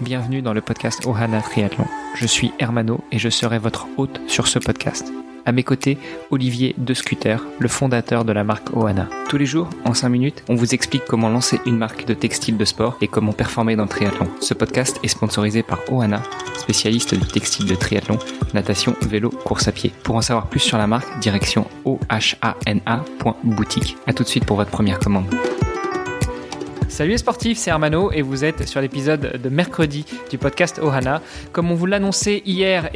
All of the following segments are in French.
bienvenue dans le podcast Ohana Triathlon. Je suis Hermano et je serai votre hôte sur ce podcast. À mes côtés, Olivier De Scuter, le fondateur de la marque Ohana. Tous les jours, en 5 minutes, on vous explique comment lancer une marque de textile de sport et comment performer dans le triathlon. Ce podcast est sponsorisé par Ohana, spécialiste du textile de triathlon, natation, vélo, course à pied. Pour en savoir plus sur la marque, direction ohana.boutique. À tout de suite pour votre première commande. Salut les sportifs, c'est Hermano et vous êtes sur l'épisode de mercredi du podcast Ohana. Comme on vous l'annonçait hier,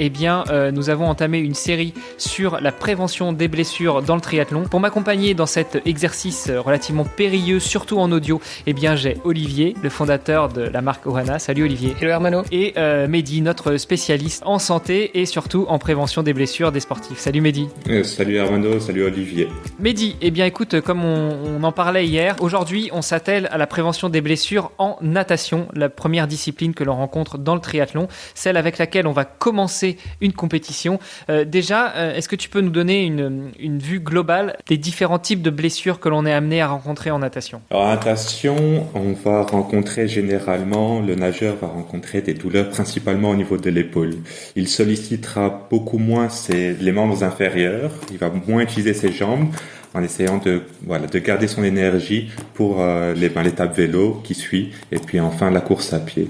nous avons entamé une série sur la prévention des blessures dans le triathlon. Pour m'accompagner dans cet exercice relativement périlleux, surtout en audio, j'ai Olivier, le fondateur de la marque Ohana. Salut Olivier. Hello Hermano. Et Mehdi, notre spécialiste en santé et surtout en prévention des blessures des sportifs. Salut Mehdi. Salut Hermano, salut Olivier. Mehdi, écoute, comme on en parlait hier, aujourd'hui on s'attelle à la prévention des blessures en natation, la première discipline que l'on rencontre dans le triathlon, celle avec laquelle on va commencer une compétition. Est-ce que tu peux nous donner une vue globale des différents types de blessures que l'on est amené à rencontrer en natation? Alors, en natation, on va rencontrer généralement, le nageur va rencontrer des douleurs principalement au niveau de l'épaule. Il sollicitera beaucoup moins les membres inférieurs, il va moins utiliser ses jambes, en essayant de garder son énergie pour l'étape vélo qui suit et puis enfin la course à pied.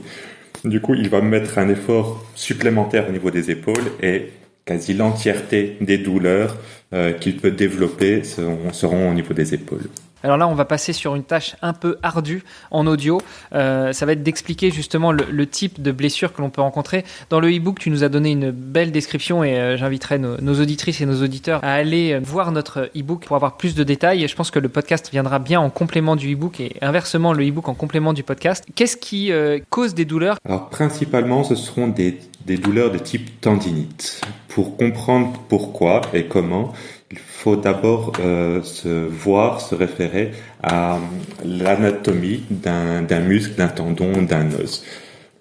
Du coup, il va mettre un effort supplémentaire au niveau des épaules et quasi l'entièreté des douleurs qu'il peut développer seront au niveau des épaules. Alors là, on va passer sur une tâche un peu ardue en audio. Ça va être d'expliquer justement le type de blessure que l'on peut rencontrer. Dans le e-book, tu nous as donné une belle description et j'inviterai nos auditrices et nos auditeurs à aller voir notre e-book pour avoir plus de détails. Et je pense que le podcast viendra bien en complément du e-book et inversement, le e-book en complément du podcast. Qu'est-ce qui cause des douleurs? Alors principalement, ce seront des douleurs de type tendinite. Pour comprendre pourquoi et comment, il faut d'abord se référer à l'anatomie d'un muscle, d'un tendon, d'un os.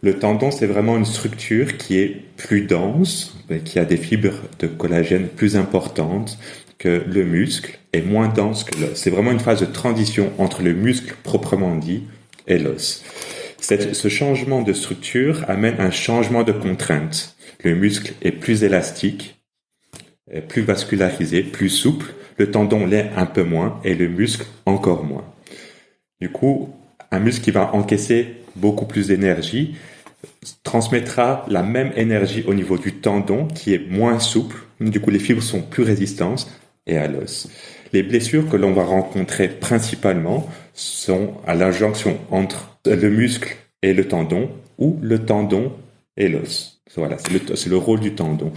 Le tendon, c'est vraiment une structure qui est plus dense, qui a des fibres de collagène plus importantes que le muscle et moins dense que l'os. C'est vraiment une phase de transition entre le muscle proprement dit et l'os. Ce changement de structure amène un changement de contrainte. Le muscle est plus élastique, est plus vascularisé, plus souple. Le tendon l'est un peu moins et le muscle encore moins. Du coup, un muscle qui va encaisser beaucoup plus d'énergie transmettra la même énergie au niveau du tendon qui est moins souple. Du coup, les fibres sont plus résistantes et à l'os. Les blessures que l'on va rencontrer principalement sont à la jonction entre le muscle et le tendon ou le tendon et l'os. Voilà, c'est le rôle du tendon.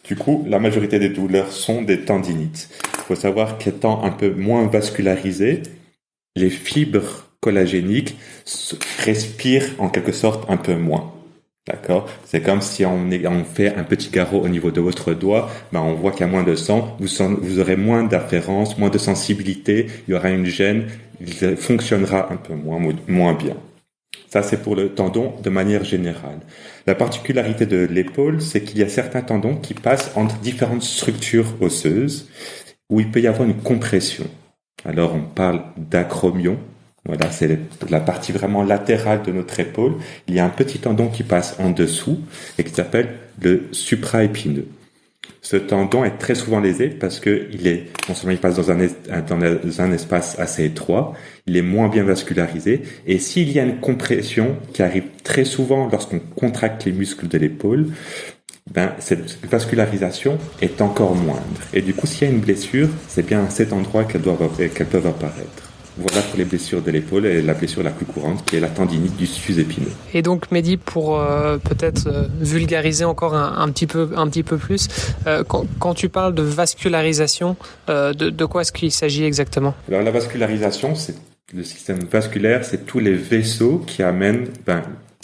Du coup, la majorité des douleurs sont des tendinites. Il faut savoir qu'étant un peu moins vascularisées, les fibres collagéniques respirent en quelque sorte un peu moins. D'accord? C'est comme si on fait un petit carreau au niveau de votre doigt, on voit qu'il y a moins de sang, vous aurez moins d'afférence, moins de sensibilité, il y aura une gêne, il fonctionnera un peu moins bien. Ça, c'est pour le tendon de manière générale. La particularité de l'épaule, c'est qu'il y a certains tendons qui passent entre différentes structures osseuses où il peut y avoir une compression. Alors, on parle d'acromion. Voilà, c'est la partie vraiment latérale de notre épaule. Il y a un petit tendon qui passe en dessous et qui s'appelle le supraépineux. Ce tendon est très souvent lésé parce que non seulement il passe dans un espace assez étroit, il est moins bien vascularisé et s'il y a une compression qui arrive très souvent lorsqu'on contracte les muscles de l'épaule, cette vascularisation est encore moindre. Et du coup, s'il y a une blessure, c'est bien à cet endroit qu'elles peuvent apparaître. Voilà pour les blessures de l'épaule et la blessure la plus courante qui est la tendinite du sus-épineux. Et donc Mehdi, pour peut-être vulgariser encore un petit peu plus, quand tu parles de vascularisation, de quoi est-ce qu'il s'agit exactement? Alors la vascularisation, c'est le système vasculaire, c'est tous les vaisseaux qui amènent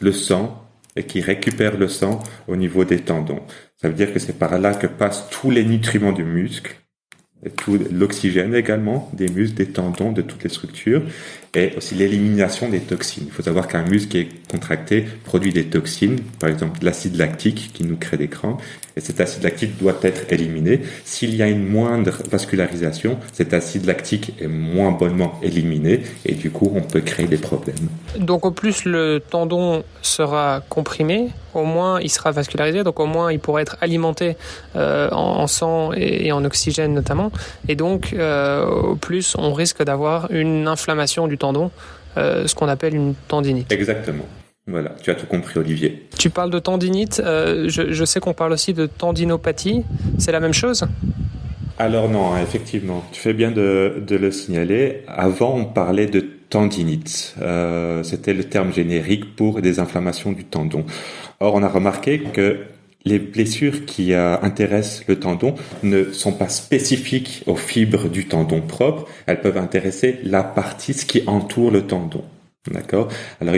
le sang et qui récupèrent le sang au niveau des tendons. Ça veut dire que c'est par là que passent tous les nutriments du muscle et tout l'oxygène également des muscles, des tendons, de toutes les structures, et aussi l'élimination des toxines. Il faut savoir qu'un muscle qui est contracté produit des toxines, par exemple de l'acide lactique qui nous crée des crampes, et cet acide lactique doit être éliminé. S'il y a une moindre vascularisation, cet acide lactique est moins bonnement éliminé, et du coup on peut créer des problèmes. Donc au plus le tendon sera comprimé, au moins il sera vascularisé, donc au moins il pourra être alimenté en sang et en oxygène notamment, et donc au plus on risque d'avoir une inflammation du tendon, ce qu'on appelle une tendinite. Exactement. Voilà, tu as tout compris, Olivier. Tu parles de tendinite, je sais qu'on parle aussi de tendinopathie, c'est la même chose ? Alors non, effectivement, tu fais bien de le signaler. Avant, on parlait de tendinite. C'était le terme générique pour des inflammations du tendon. Or, on a remarqué que les blessures qui intéressent le tendon ne sont pas spécifiques aux fibres du tendon propre. Elles peuvent intéresser la partie qui entoure le tendon. D'accord. Alors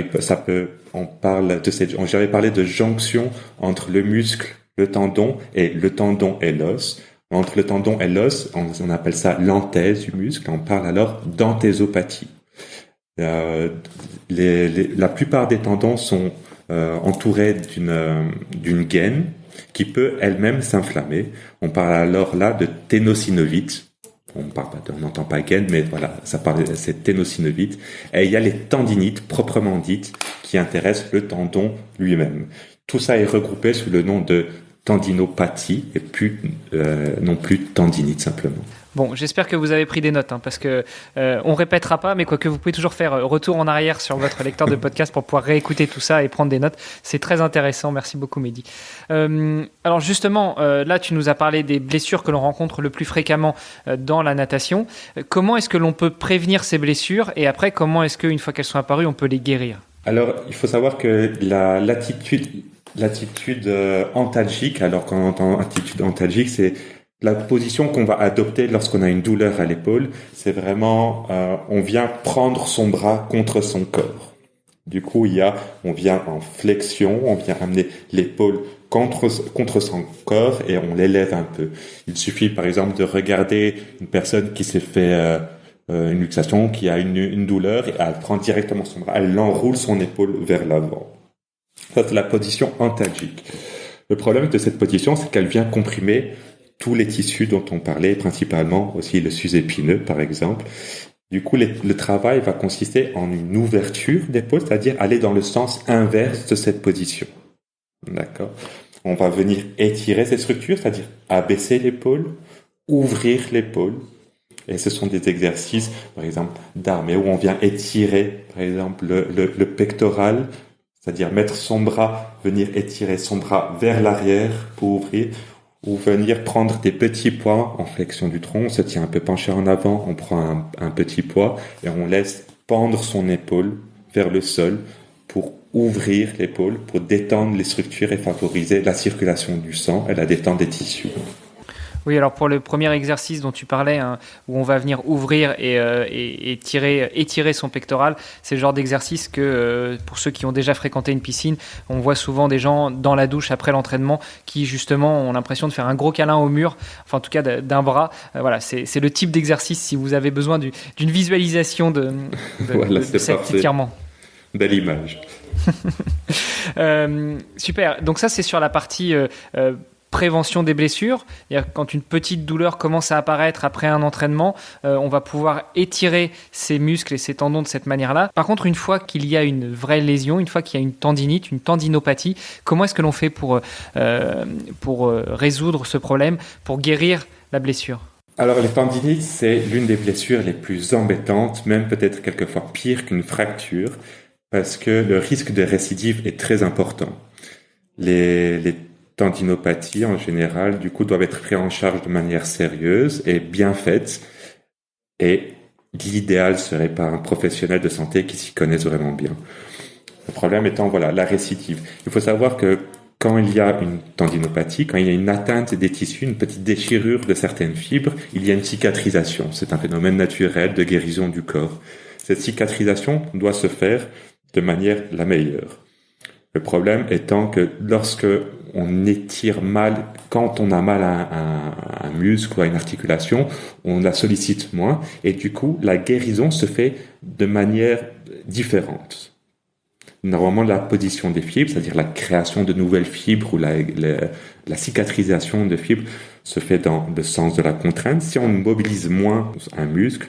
j'avais parlé de jonction entre le muscle, le tendon et l'os. Entre le tendon et l'os, on appelle ça l'anthèse du muscle. On parle alors d'anthésopathie. La plupart des tendons sont entourés d'une gaine qui peut elle-même s'inflammer. On parle alors là de ténosynovite. On n'entend pas gaine, mais voilà, c'est ténosynovite. Et il y a les tendinites proprement dites qui intéressent le tendon lui-même. Tout ça est regroupé sous le nom de tendinopathie et non plus tendinite simplement. Bon, j'espère que vous avez pris des notes, parce que on répétera pas, mais quoique vous pouvez toujours faire retour en arrière sur votre lecteur de podcast pour pouvoir réécouter tout ça et prendre des notes. C'est très intéressant. Merci beaucoup, Mehdi. Alors justement, là, tu nous as parlé des blessures que l'on rencontre le plus fréquemment dans la natation. Comment est-ce que l'on peut prévenir ces blessures et après, comment est-ce qu'une fois qu'elles sont apparues, on peut les guérir ? Alors, il faut savoir que l'attitude antalgique, alors quand on entend attitude antalgique, c'est la position qu'on va adopter lorsqu'on a une douleur à l'épaule. C'est vraiment, on vient prendre son bras contre son corps. Du coup, on vient en flexion, on vient amener l'épaule contre son corps et on l'élève un peu. Il suffit, par exemple, de regarder une personne qui s'est fait une luxation, qui a une douleur, et elle prend directement son bras, elle enroule son épaule vers l'avant. Ça, c'est la position antalgique. Le problème de cette position, c'est qu'elle vient comprimer tous les tissus dont on parlait, principalement aussi le sus-épineux, par exemple. Du coup, le travail va consister en une ouverture d'épaule, c'est-à-dire aller dans le sens inverse de cette position. D'accord ? On va venir étirer cette structure, c'est-à-dire abaisser l'épaule, ouvrir l'épaule. Et ce sont des exercices, par exemple, d'armée, où on vient étirer, par exemple, le pectoral, c'est-à-dire mettre son bras, venir étirer son bras vers l'arrière pour ouvrir, ou venir prendre des petits poids en flexion du tronc. On se tient un peu penché en avant, on prend un petit poids et on laisse pendre son épaule vers le sol pour ouvrir l'épaule, pour détendre les structures et favoriser la circulation du sang et la détente des tissus. Oui, alors pour le premier exercice dont tu parlais, où on va venir ouvrir et étirer son pectoral, c'est le genre d'exercice que, pour ceux qui ont déjà fréquenté une piscine, on voit souvent des gens dans la douche après l'entraînement qui, justement, ont l'impression de faire un gros câlin au mur, enfin en tout cas d'un bras. Voilà, c'est le type d'exercice si vous avez besoin d'une visualisation de cet étirement. Belle image. Super, donc ça c'est sur la partie... prévention des blessures, c'est-à-dire quand une petite douleur commence à apparaître après un entraînement, on va pouvoir étirer ses muscles et ses tendons de cette manière-là. Par contre, une fois qu'il y a une vraie lésion, une fois qu'il y a une tendinite, une tendinopathie, comment est-ce que l'on fait pour résoudre ce problème, pour guérir la blessure ? Alors, les tendinites, c'est l'une des blessures les plus embêtantes, même peut-être quelquefois pire qu'une fracture, parce que le risque de récidive est très important. Les tendinopathies, en général, du coup, doivent être prises en charge de manière sérieuse et bien faite. Et l'idéal serait par un professionnel de santé qui s'y connaisse vraiment bien. Le problème étant, la récidive. Il faut savoir que quand il y a une tendinopathie, quand il y a une atteinte des tissus, une petite déchirure de certaines fibres, il y a une cicatrisation. C'est un phénomène naturel de guérison du corps. Cette cicatrisation doit se faire de manière la meilleure. Le problème étant que lorsque on étire mal, quand on a mal à un muscle ou à une articulation, on la sollicite moins et du coup la guérison se fait de manière différente. Normalement, la position des fibres, c'est-à-dire la création de nouvelles fibres ou la cicatrisation de fibres se fait dans le sens de la contrainte. Si on mobilise moins un muscle,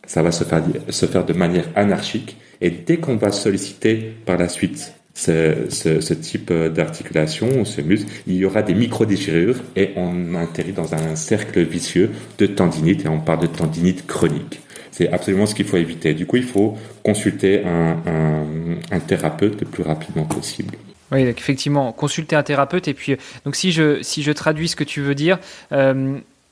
ça va se faire de manière anarchique. Et dès qu'on va solliciter par la suite ce type d'articulation ou ce muscle, il y aura des micro-déchirures et on atterrit dans un cercle vicieux de tendinite et on parle de tendinite chronique. C'est absolument ce qu'il faut éviter. Du coup, il faut consulter un thérapeute le plus rapidement possible. Oui, donc effectivement, consulter un thérapeute. Et puis, donc si je traduis ce que tu veux dire,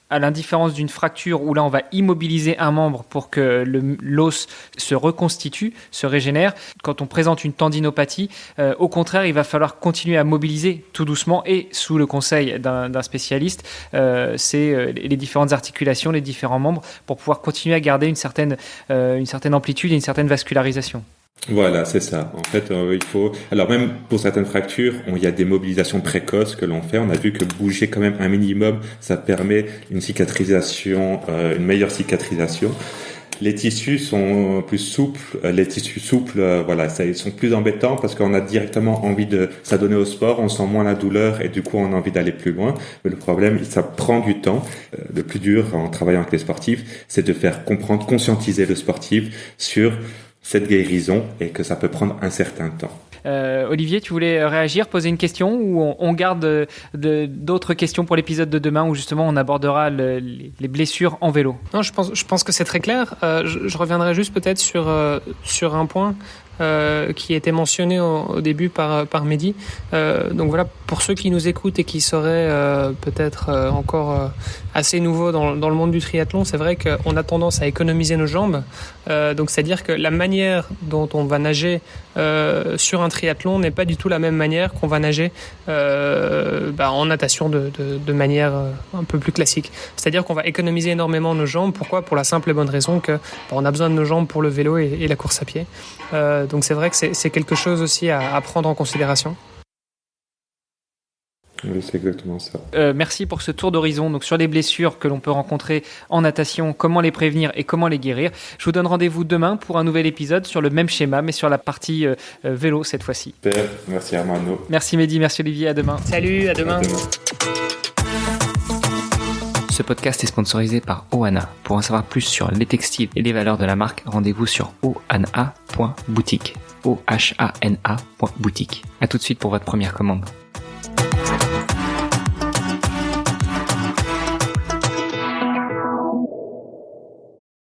à l'indifférence d'une fracture où là on va immobiliser un membre pour que l'os se reconstitue, se régénère, quand on présente une tendinopathie, au contraire, il va falloir continuer à mobiliser tout doucement et sous le conseil d'un spécialiste, les différentes articulations, les différents membres pour pouvoir continuer à garder une certaine amplitude et une certaine vascularisation. Voilà, c'est ça. En fait, il faut. Alors même pour certaines fractures, il y a des mobilisations précoces que l'on fait. On a vu que bouger quand même un minimum, ça permet une cicatrisation, une meilleure cicatrisation. Les tissus sont plus souples. Les tissus souples, ils sont plus embêtants parce qu'on a directement envie de s'adonner au sport. On sent moins la douleur et du coup, on a envie d'aller plus loin. Mais le problème, ça prend du temps. Le plus dur en travaillant avec les sportifs, c'est de faire comprendre, conscientiser le sportif sur cette guérison et que ça peut prendre un certain temps. Olivier, tu voulais réagir, poser une question ou on garde d'autres questions pour l'épisode de demain où justement on abordera les blessures en vélo? Non, je pense que c'est très clair. Je reviendrai juste peut-être sur un point qui a été mentionné au début par Mehdi. Donc voilà, pour ceux qui nous écoutent et qui seraient peut-être encore assez nouveaux dans le monde du triathlon, c'est vrai qu'on a tendance à économiser nos jambes. Donc c'est-à-dire que la manière dont on va nager sur un triathlon n'est pas du tout la même manière qu'on va nager en natation de manière un peu plus classique. C'est-à-dire qu'on va économiser énormément nos jambes. Pourquoi ? Pour la simple et bonne raison que on a besoin de nos jambes pour le vélo et la course à pied. Donc c'est vrai que c'est quelque chose aussi à prendre en considération. Oui, c'est exactement ça. Merci pour ce tour d'horizon donc sur les blessures que l'on peut rencontrer en natation, comment les prévenir et comment les guérir. Je vous donne rendez-vous demain pour un nouvel épisode sur le même schéma, mais sur la partie vélo cette fois-ci. Super, merci Armando. Merci Mehdi, merci Olivier, à demain. Salut, à demain. Ce podcast est sponsorisé par Ohana. Pour en savoir plus sur les textiles et les valeurs de la marque, rendez-vous sur ohana.boutique. ohana.boutique. À tout de suite pour votre première commande.